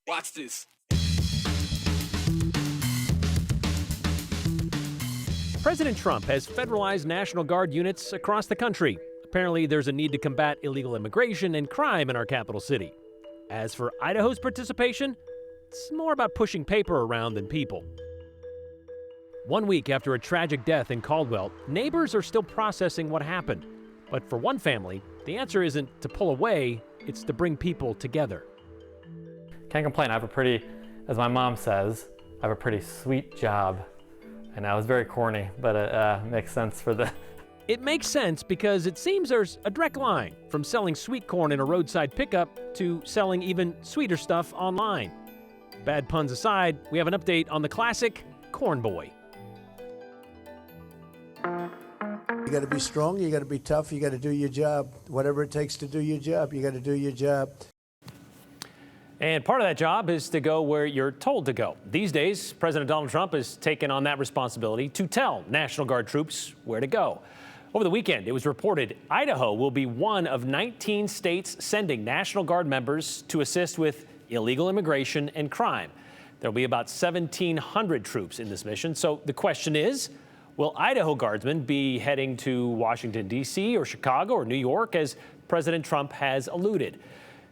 Watch this. President Trump has federalized National Guard units across the country. Apparently, there's a need to combat illegal immigration and crime in our capital city. As for Idaho's participation, it's more about pushing paper around than people. 1 week after a tragic death in Caldwell, neighbors are still processing what happened. But for one family, the answer isn't to pull away, it's to bring people together. Can't complain. I have a pretty, as my mom says, I have a pretty sweet job. And that was very corny, but it makes sense for the... It makes sense because it seems there's a direct line from selling sweet corn in a roadside pickup to selling even sweeter stuff online. Bad puns aside, we have an update on the classic cornboy. You got to be strong, you got to be tough, you got to do your job. Whatever it takes to do your job, you got to do your job. And part of that job is to go where you're told to go. These days, President Donald Trump has taken on that responsibility to tell National Guard troops where to go. Over the weekend, it was reported Idaho will be one of 19 states sending National Guard members to assist with illegal immigration and crime. There'll be about 1,700 troops in this mission. So the question is, will Idaho Guardsmen be heading to Washington, D.C. or Chicago or New York, as President Trump has alluded?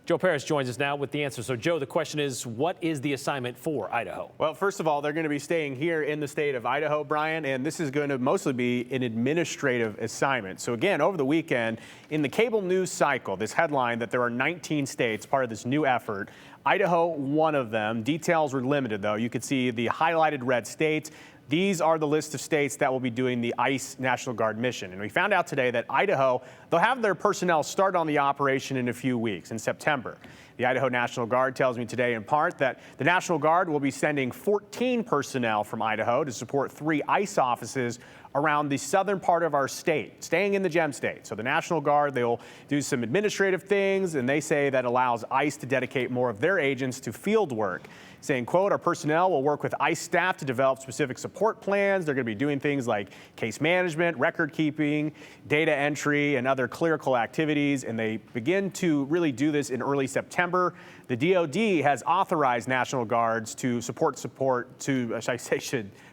Joe Paris joins us now with the answer. So, Joe, the question is, what is the assignment for Idaho? Well, first of all, they're going to be staying here in the state of Idaho, Brian, and this is going to mostly be an administrative assignment. So, again, over the weekend, in the cable news cycle, this headline that there are 19 states part of this new effort, Idaho, one of them. Details were limited, though. You could see the highlighted red states. These are the list of states that will be doing the ICE National Guard mission. And we found out today that Idaho, they'll have their personnel start on the operation in a few weeks, in September. The Idaho National Guard tells me today in part that the National Guard will be sending 14 personnel from Idaho to support 3 ICE offices around the southern part of our state, staying in the Gem State. So the National Guard, they'll do some administrative things, and they say that allows ICE to dedicate more of their agents to field work. Saying, quote, our personnel will work with ICE staff to develop specific support plans. They're going to be doing things like case management, record keeping, data entry, and other clerical activities. And they begin to really do this in early September. The DOD has authorized National Guards to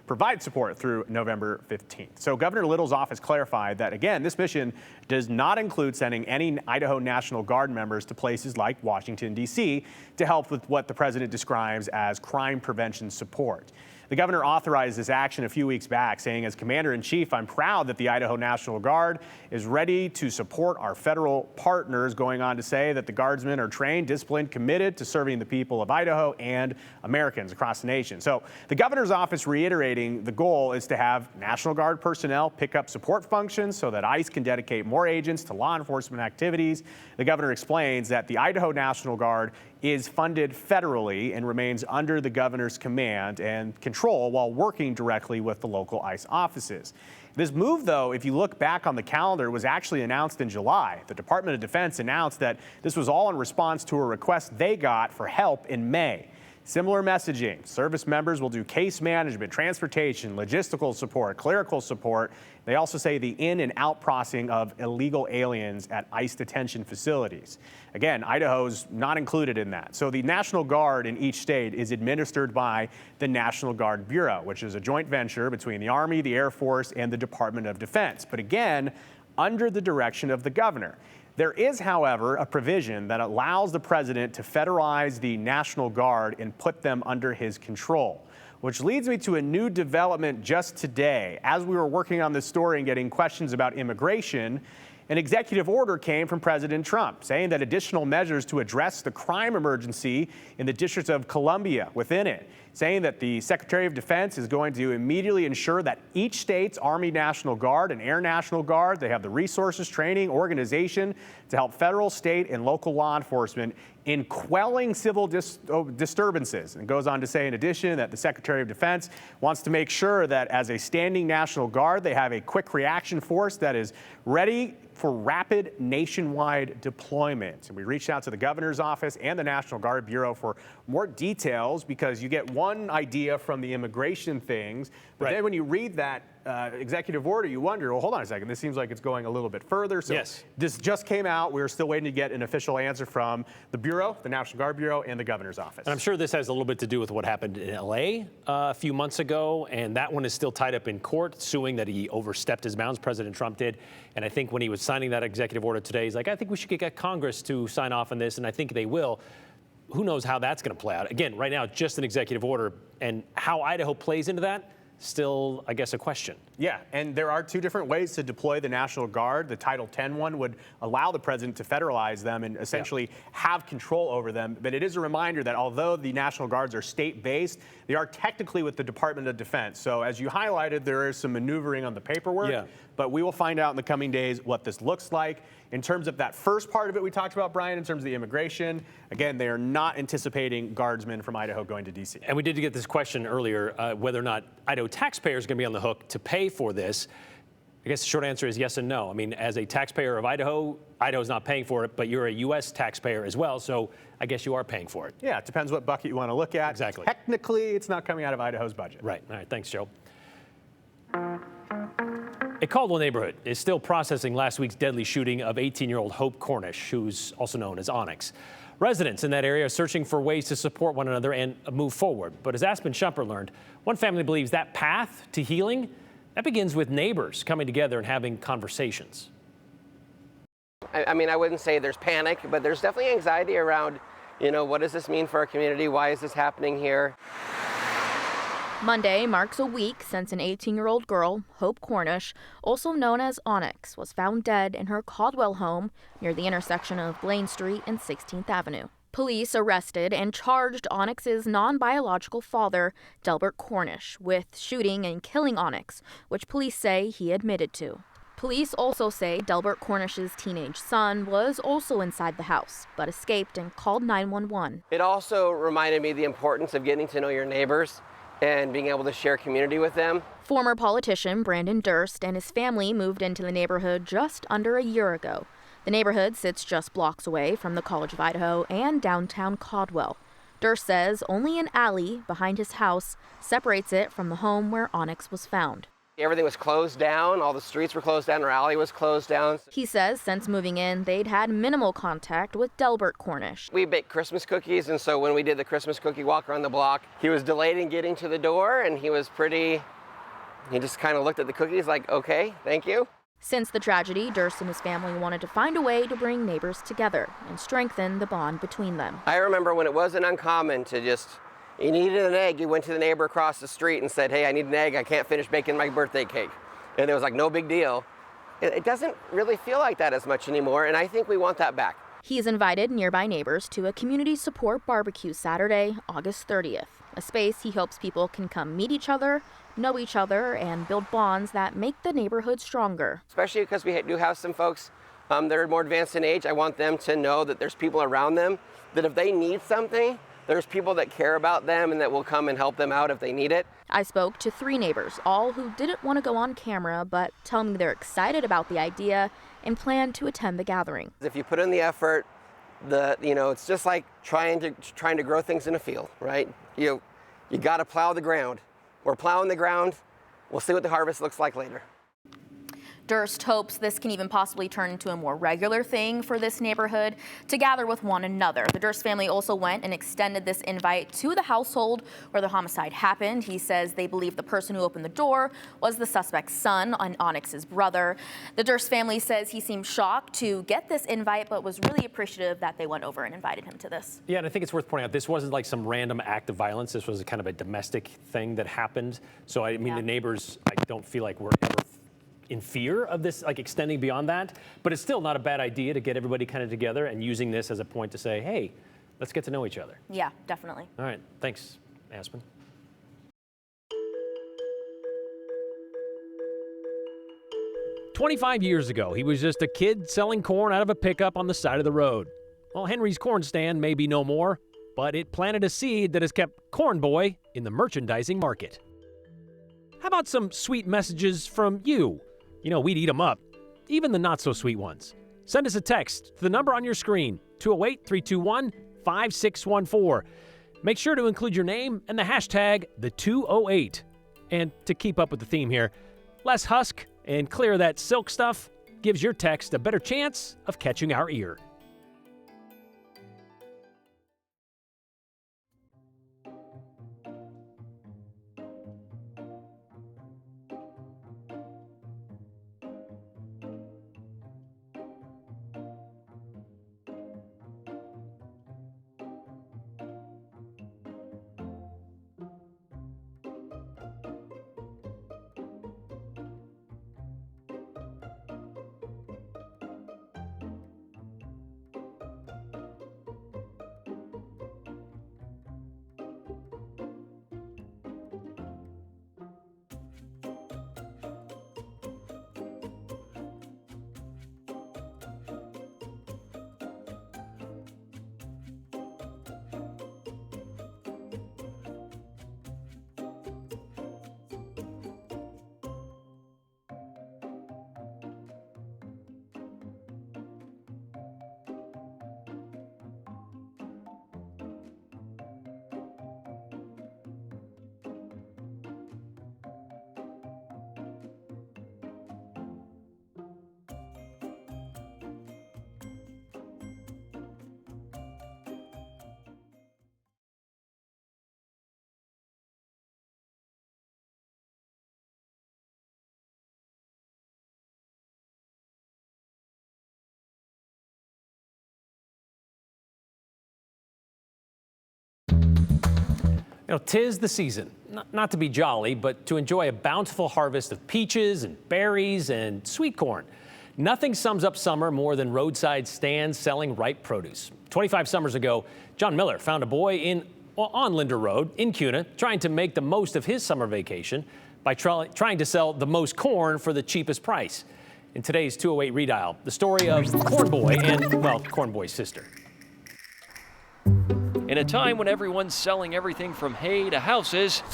provide support through November 15th. So Governor Little's office clarified that, again, this mission does not include sending any Idaho National Guard members to places like Washington, D.C. to help with what the president describes as crime prevention support. The governor authorized this action a few weeks back, saying, as commander-in-chief, I'm proud that the Idaho National Guard is ready to support our federal partners, going on to say that the guardsmen are trained, disciplined, committed to serving the people of Idaho and Americans across the nation. So the governor's office reiterating the goal is to have National Guard personnel pick up support functions so that ICE can dedicate more agents to law enforcement activities. The governor explains that the Idaho National Guard is funded federally and remains under the governor's command and control while working directly with the local ICE offices. This move, though, if you look back on the calendar, was actually announced in July. The Department of Defense announced that this was all in response to a request they got for help in May. Similar messaging. Service members will do case management, transportation, logistical support, clerical support. They also say the in and out processing of illegal aliens at ICE detention facilities. Again, Idaho's not included in that. So the National Guard in each state is administered by the National Guard Bureau, which is a joint venture between the Army, the Air Force, and the Department of Defense. But again, under the direction of the governor. There is, however, a provision that allows the president to federalize the National Guard and put them under his control, which leads me to a new development just today. As we were working on this story and getting questions about immigration, an executive order came from President Trump saying that additional measures to address the crime emergency in the District of Columbia within it, saying that the Secretary of Defense is going to immediately ensure that each state's Army National Guard and Air National Guard, they have the resources, training, organization to help federal, state, and local law enforcement in quelling civil disturbances. And it goes on to say, in addition, that the Secretary of Defense wants to make sure that as a standing National Guard, they have a quick reaction force that is ready for rapid nationwide deployment. And we reached out to the governor's office and the National Guard Bureau for more details, because you get one idea from the immigration things, but then when you read that executive order, you wonder, well, hold on a second, this seems like it's going a little bit further. So yes. This just came out. We're still waiting to get an official answer from the Bureau, the National Guard Bureau, and the governor's office. And I'm sure this has a little bit to do with what happened in L.A. A few months ago, and that one is still tied up in court, suing that he overstepped his bounds, President Trump did. And I think when he was signing that executive order today, he's like, I think we should get Congress to sign off on this, and I think they will. Who knows how that's going to play out? Again, right now, it's just an executive order, and how Idaho plays into that, still, I guess, a question. Yeah, and there are two different ways to deploy the National Guard. The Title X one would allow the president to federalize them and essentially have control over them. But it is a reminder that although the National Guards are state-based, they are technically with the Department of Defense. So as you highlighted, there is some maneuvering on the paperwork. But we will find out in the coming days what this looks like. In terms of that first part of it we talked about, Brian, in terms of the immigration, again, they are not anticipating guardsmen from Idaho going to D.C. And we did get this question earlier, whether or not Idaho taxpayers are going to be on the hook to pay for this. I guess the short answer is yes and no. I mean, as a taxpayer of Idaho, Idaho's not paying for it, but you're a U.S. taxpayer as well, so I guess you are paying for it. Yeah, it depends what bucket you want to look at. Exactly. Technically, it's not coming out of Idaho's budget. Right. All right. Thanks, Joe. A Caldwell neighborhood is still processing last week's deadly shooting of 18-year-old Hope Cornish, who's also known as Onyx. Residents in that area are searching for ways to support one another and move forward. But as Aspen Shumper learned, one family believes that path to healing, that begins with neighbors coming together and having conversations. I mean, I wouldn't say there's panic, but there's definitely anxiety around, what does this mean for our community? Why is this happening here? Monday marks a week since an 18-year-old girl, Hope Cornish, also known as Onyx, was found dead in her Caldwell home near the intersection of Blaine Street and 16th Avenue. Police arrested and charged Onyx's non-biological father, Delbert Cornish, with shooting and killing Onyx, which police say he admitted to. Police also say Delbert Cornish's teenage son was also inside the house, but escaped and called 911. It also reminded me the importance of getting to know your neighbors and being able to share community with them. Former politician Brandon Durst and his family moved into the neighborhood just under a year ago. The neighborhood sits just blocks away from the College of Idaho and downtown Caldwell. Durst says only an alley behind his house separates it from the home where Onyx was found. Everything was closed down, all the streets were closed down, our alley was closed down. He says since moving in, they'd had minimal contact with Delbert Cornish. We baked Christmas cookies, and so when we did the Christmas cookie walk around the block, he was delayed in getting to the door, and he just kind of looked at the cookies like, okay, thank you. Since the tragedy, Durst and his family wanted to find a way to bring neighbors together and strengthen the bond between them. I remember when it wasn't uncommon to you needed an egg, you went to the neighbor across the street and said, hey, I need an egg, I can't finish baking my birthday cake. And it was like, no big deal. It doesn't really feel like that as much anymore, and I think we want that back. He's invited nearby neighbors to a community support barbecue Saturday, August 30th, a space he hopes people can come meet each other, know each other, and build bonds that make the neighborhood stronger. Especially because we do have some folks that are more advanced in age. I want them to know that there's people around them, that if they need something, there's people that care about them and that will come and help them out if they need it. I spoke to 3 neighbors, all who didn't want to go on camera, but tell me they're excited about the idea and plan to attend the gathering. If you put in the effort, it's just like trying to grow things in a field, right? You got to plow the ground. We're plowing the ground. We'll see what the harvest looks like later. Durst hopes this can even possibly turn into a more regular thing for this neighborhood to gather with one another. The Durst family also went and extended this invite to the household where the homicide happened. He says they believe the person who opened the door was the suspect's son and Onyx's brother. The Durst family says he seemed shocked to get this invite, but was really appreciative that they went over and invited him to this. Yeah, and I think it's worth pointing out, this wasn't like some random act of violence. This was kind of a domestic thing that happened. So, I mean, the neighbors, I don't feel like we're ever in fear of this, like extending beyond that, but it's still not a bad idea to get everybody kind of together and using this as a point to say, hey, let's get to know each other. Yeah, definitely. All right, thanks, Aspen. "25 years ago, he was just a kid selling corn out of a pickup on the side of the road. Well, Henry's corn stand may be no more, but it planted a seed that has kept Cornboy in the merchandising market. How about some sweet messages from you? You know, we'd eat them up, even the not-so-sweet ones. Send us a text to the number on your screen, 208-321-5614. Make sure to include your name and the hashtag #the208. And to keep up with the theme here, less husk, and clear of that silk stuff gives your text a better chance of catching our ear. You know, 'tis the season, not to be jolly, but to enjoy a bountiful harvest of peaches and berries and sweet corn. Nothing sums up summer more than roadside stands selling ripe produce. 25 summers ago, John Miller found a boy on Linder Road in Kuna trying to make the most of his summer vacation by trying to sell the most corn for the cheapest price. In today's 208 Redial, the story of Cornboy and, well, Cornboy's sister. In a time when everyone's selling everything from hay to houses,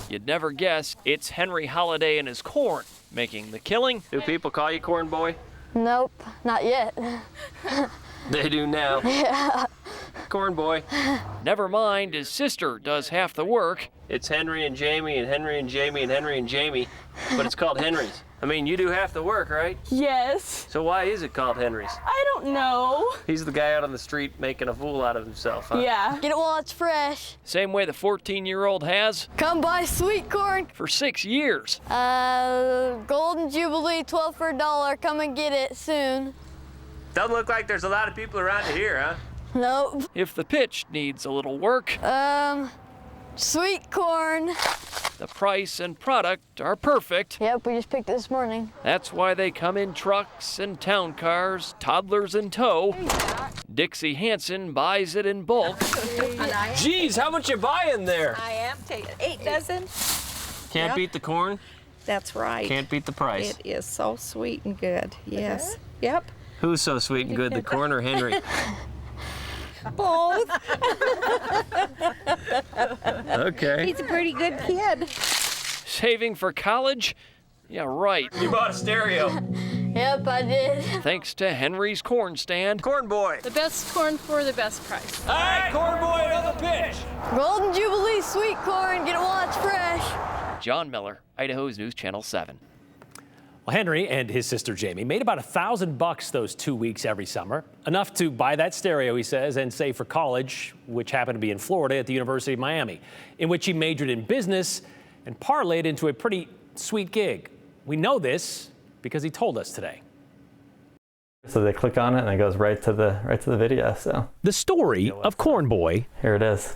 you'd never guess it's Henry Holiday and his corn making the killing. Do people call you Corn Boy? Nope, not yet. They do now. Yeah. Corn Boy. Never mind, his sister does half the work. It's Henry and Jamie and Henry and Jamie and Henry and Jamie, but it's called Henry's. I mean, you do half the work, right? Yes. So why is it called Henry's? I don't know. He's the guy out on the street making a fool out of himself, huh? Yeah. Get it while it's fresh. Same way the 14-year-old has Come buy sweet corn. for 6 years. Golden Jubilee, 12 for $1. Come and get it soon. Doesn't look like there's a lot of people around here, huh? Nope. If the pitch needs a little work, Sweet corn. the price and product are perfect. Yep, we just picked it this morning. That's why they come in trucks and town cars, toddlers in tow. Dixie Hansen buys it in bulk. Geez, how much you buying there? I am taking 8 dozen. Can't Yep. beat the corn, That's right. can't beat the price. It is so sweet and good. Yes. Yep. Who's so sweet and good, the corn or Henry? Both. Okay. He's a pretty good kid. Saving for college? Yeah, right. You bought a stereo. Yep, I did. Thanks to Henry's corn stand. Corn Boy. The best corn for the best price. All right, Corn Boy, on the pitch. Golden Jubilee sweet corn. Get it while it's fresh. John Miller, Idaho's News Channel 7. Well, Henry and his sister Jamie made about $1,000 those 2 weeks every summer, enough to buy that stereo, he says, and save for college, which happened to be in Florida at the University of Miami, in which he majored in business and parlayed into a pretty sweet gig. We know this because he told us today. So they click on it and it goes right to the video. So the story of Cornboy, here it is,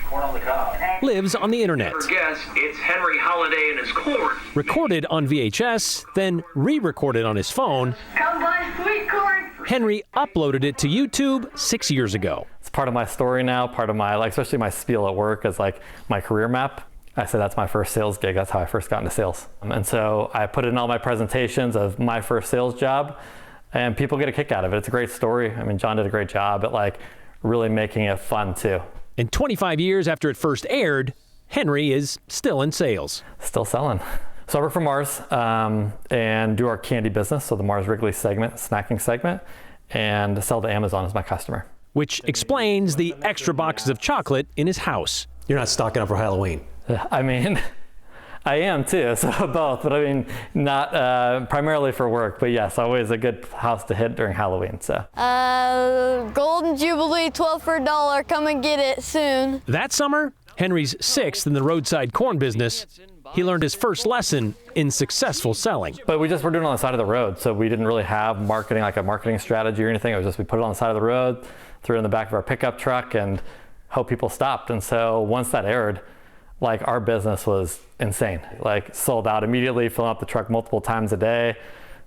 Corn on the cob. lives on the internet. Guess it's Henry Holiday and his corn. Recorded on VHS, then re-recorded on his phone. Come buy sweet corn. Henry uploaded it to YouTube 6 years ago. it's part of my story now, part of my, like, especially my spiel at work is like my career map. I said that's my first sales gig. That's how I first got into sales. And so I put it in all my presentations of my first sales job, and people get a kick out of it. It's a great story. I mean, John did a great job at like really making it fun too. And 25 years after it first aired, Henry is still in sales. Still selling. So I work for Mars and do our candy business, so the Mars Wrigley segment, snacking segment, and sell to Amazon as my customer. Which explains the extra boxes of chocolate in his house. You're not stocking up for Halloween. I mean, I am too, so both, but I mean, not primarily for work, but yes, always a good house to hit during Halloween, so. Golden Jubilee, 12 for $1, come and get it soon. That summer, Henry's sixth in the roadside corn business. He learned his first lesson in successful selling. But we just were doing it on the side of the road, so we didn't really have marketing, like a marketing strategy or anything. It was just we put it on the side of the road, threw it in the back of our pickup truck, and hope people stopped. And so once that aired, like our business was insane. Like sold out immediately, filling up the truck multiple times a day.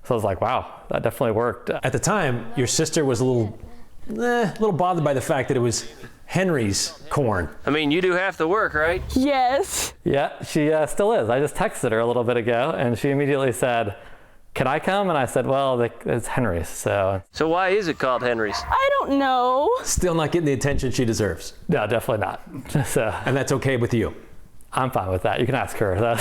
So I was like, wow, that definitely worked. At the time, your sister was a little bothered by the fact that it was Henry's corn. I mean, you do half the work, right? Yes. Yeah, she still is. I just texted her a little bit ago, and she immediately said, can I come? And I said, well, it's Henry's, so. So why is it called Henry's? I don't know. Still not getting the attention she deserves. No, definitely not. So, and that's okay with you? I'm fine with that. You can ask her. All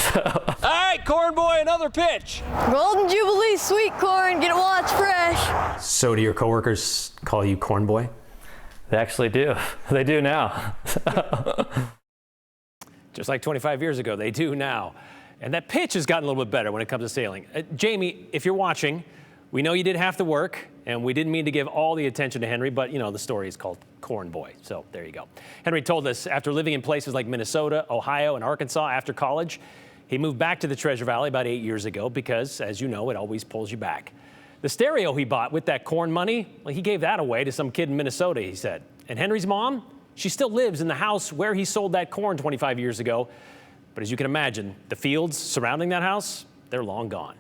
right, corn boy, another pitch. Golden Jubilee sweet corn, get it while it's fresh. So do your coworkers call you corn boy? They actually do. They do now. Just like 25 years ago, they do now. And that pitch has gotten a little bit better when it comes to sailing. Jamie, if you're watching, we know you did half the work, and we didn't mean to give all the attention to Henry, but, you know, the story is called Corn Boy. So there you go. Henry told us after living in places like Minnesota, Ohio, and Arkansas after college, he moved back to the Treasure Valley about 8 years ago because, as you know, it always pulls you back. The stereo he bought with that corn money, well, he gave that away to some kid in Minnesota, he said. And Henry's mom, she still lives in the house where he sold that corn 25 years ago. But as you can imagine, the fields surrounding that house, they're long gone.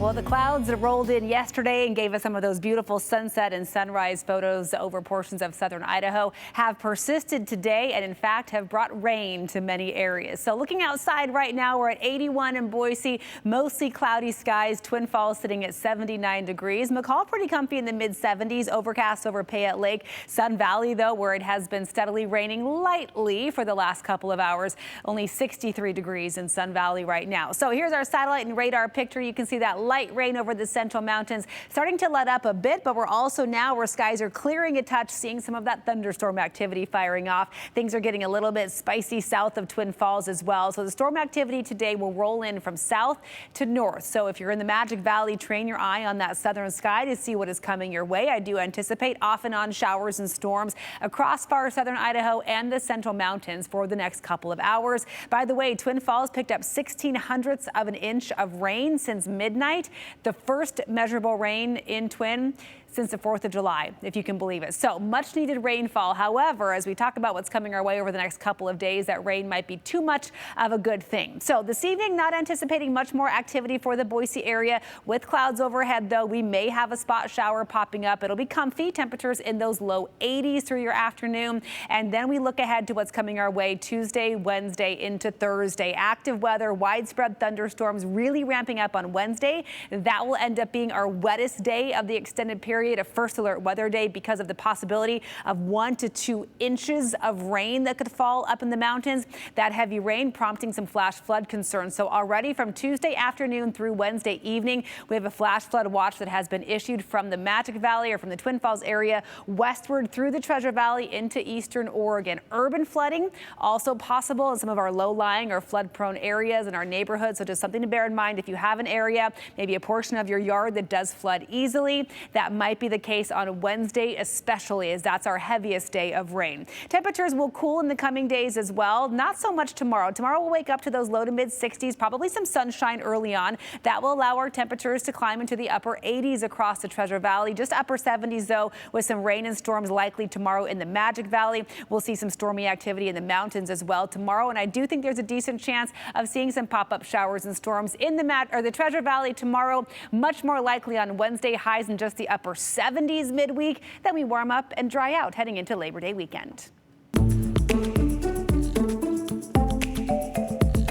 Well, the clouds rolled in yesterday and gave us some of those beautiful sunset and sunrise photos over portions of southern Idaho have persisted today and in fact have brought rain to many areas. So looking outside right now, we're at 81 in Boise, mostly cloudy skies. Twin Falls sitting at 79 degrees. McCall pretty comfy in the mid 70s, overcast over Payette Lake. Sun Valley, though, where it has been steadily raining lightly for the last couple of hours, only 63 degrees in Sun Valley right now. So here's our satellite and radar picture. You can see that light rain over the central mountains starting to let up a bit, but we're also now where skies are clearing a touch, seeing some of that thunderstorm activity firing off. Things are getting a little bit spicy south of Twin Falls as well. So the storm activity today will roll in from south to north. So if you're in the Magic Valley, train your eye on that southern sky to see what is coming your way. I do anticipate off and on showers and storms across far southern Idaho and the central mountains for the next couple of hours. By the way, Twin Falls picked up 0.16 of an inch of rain since midnight, the first measurable rain in Twin since the 4th of July, if you can believe it. So much needed rainfall. However, as we talk about what's coming our way over the next couple of days, that rain might be too much of a good thing. So this evening, not anticipating much more activity for the Boise area. With clouds overhead, though, we may have a spot shower popping up. It'll be comfy, temperatures in those low 80s through your afternoon. And then we look ahead to what's coming our way Tuesday, Wednesday into Thursday. Active weather, widespread thunderstorms really ramping up on Wednesday. That will end up being our wettest day of the extended period, a first alert weather day, because of the possibility of 1 to 2 inches of rain that could fall up in the mountains. That heavy rain prompting some flash flood concerns. So already from Tuesday afternoon through Wednesday evening, we have a flash flood watch that has been issued from the Magic Valley or from the Twin Falls area westward through the Treasure Valley into eastern Oregon. Urban flooding also possible in some of our low-lying or flood-prone areas in our neighborhood. So just something to bear in mind if you have an area, maybe a portion of your yard that does flood easily. That might be the case on Wednesday, especially as that's our heaviest day of rain. Temperatures will cool in the coming days as well. Not so much tomorrow. Tomorrow we'll wake up to those low to mid 60s, probably some sunshine early on. That will allow our temperatures to climb into the upper 80s across the Treasure Valley. Just upper 70s, though, with some rain and storms likely tomorrow in the Magic Valley. We'll see some stormy activity in the mountains as well tomorrow. And I do think there's a decent chance of seeing some pop-up showers and storms in the Treasure Valley tomorrow. Much more likely on Wednesday, highs in just the upper 70s midweek. Then we warm up and dry out heading into Labor Day weekend.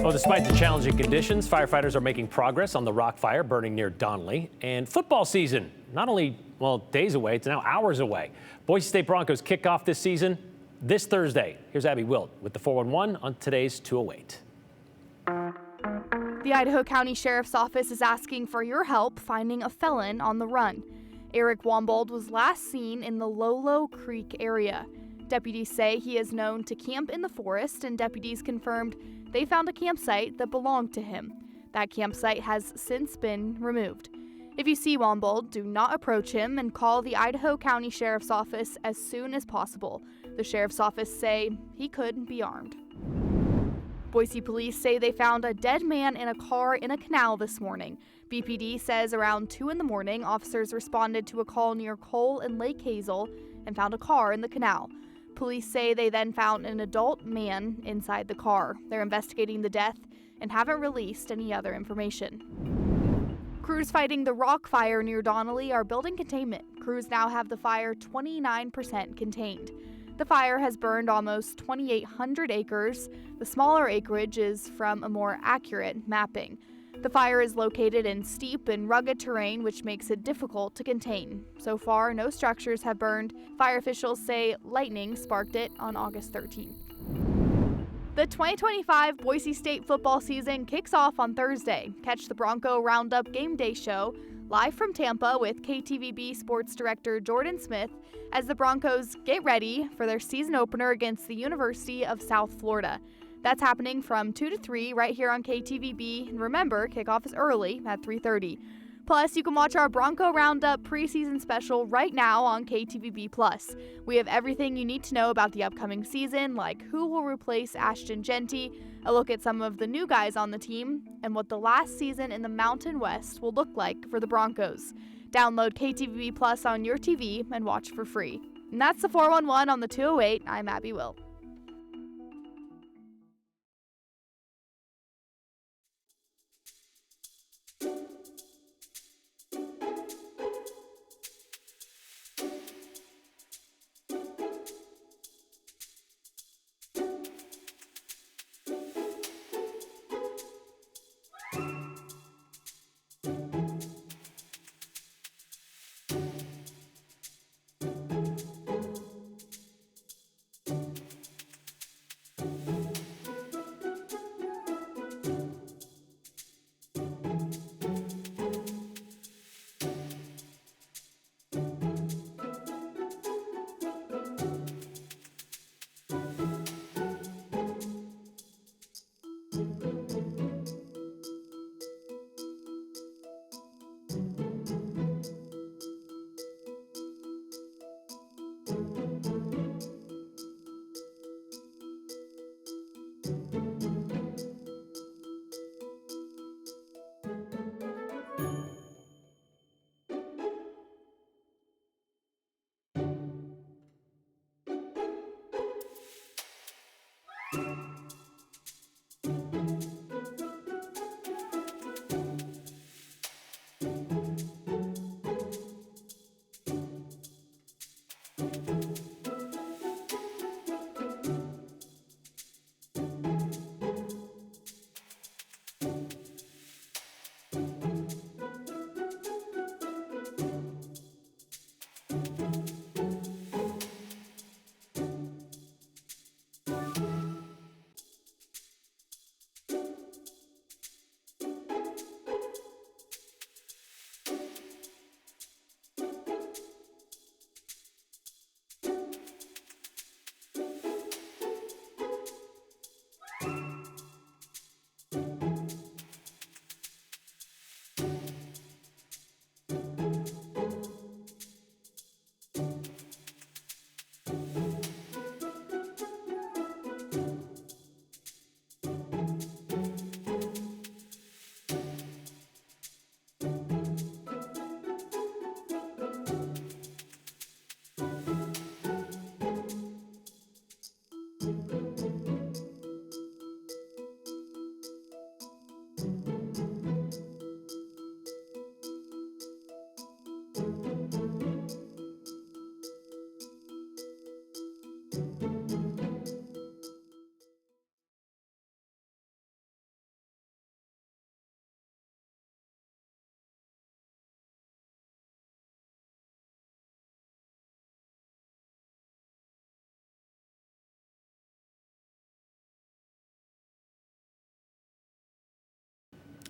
Well, despite the challenging conditions, firefighters are making progress on the rock fire burning near Donnelly. And football season, not only, well, days away, it's now hours away. Boise State Broncos kick off this season this Thursday. Here's Abby Wilt with the 411 on today's 208. The Idaho County Sheriff's Office is asking for your help finding a felon on the run. Eric Wombold was last seen in the Lolo Creek area. Deputies say he is known to camp in the forest, and deputies confirmed they found a campsite that belonged to him. That campsite has since been removed. If you see Wombold, do not approach him and call the Idaho County Sheriff's Office as soon as possible. The Sheriff's Office say he could be armed. Boise police say they found a dead man in a car in a canal this morning. BPD says around 2 in the morning, officers responded to a call near Cole and Lake Hazel and found a car in the canal. Police say they then found an adult man inside the car. They're investigating the death and haven't released any other information. Crews fighting the rock fire near Donnelly are building containment. Crews now have the fire 29% contained. The fire has burned almost 2,800 acres. The smaller acreage is from a more accurate mapping. The fire is located in steep and rugged terrain, which makes it difficult to contain. So far, no structures have burned. Fire officials say lightning sparked it on August 13th. The 2025 Boise State football season kicks off on Thursday. Catch the Bronco Roundup Game Day Show live from Tampa with KTVB Sports Director Jordan Smith as the Broncos get ready for their season opener against the University of South Florida. That's happening from 2 to 3 right here on KTVB. And remember, kickoff is early at 3:30. Plus, you can watch our Bronco Roundup preseason special right now on KTVB+. We have everything you need to know about the upcoming season, like who will replace Ashton Genty, a look at some of the new guys on the team, and what the last season in the Mountain West will look like for the Broncos. Download KTVB+ on your TV and watch for free. And that's the 411 on the 208. I'm Abby Wilt.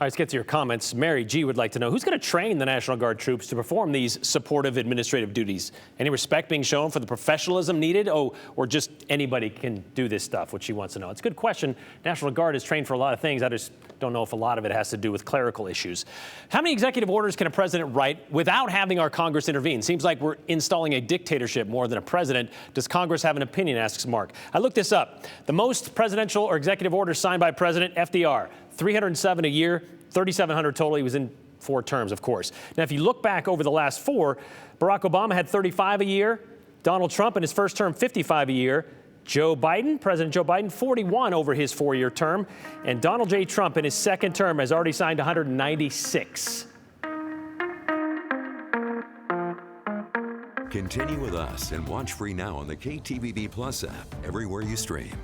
right, let's get to your comments. Mary G would like to know, who's going to train the National Guard troops to perform these supportive administrative duties? Any respect being shown for the professionalism needed? Oh, or just anybody can do this stuff, what she wants to know. It's a good question. National Guard is trained for a lot of things. I just don't know if a lot of it has to do with clerical issues. How many executive orders can a president write without having our Congress intervene? Seems like we're installing a dictatorship more than a president. Does Congress have an opinion, asks Mark. I looked this up. The most presidential or executive orders signed by President FDR, 307 a year, 3,700 total. He was in 4 terms, of course. Now, if you look back over the last 4, Barack Obama had 35 a year. Donald Trump in his first term, 55 a year. President Joe Biden, 41 over his 4-year term. And Donald J. Trump in his second term has already signed 196. Continue with us and watch free now on the KTVB Plus app everywhere you stream.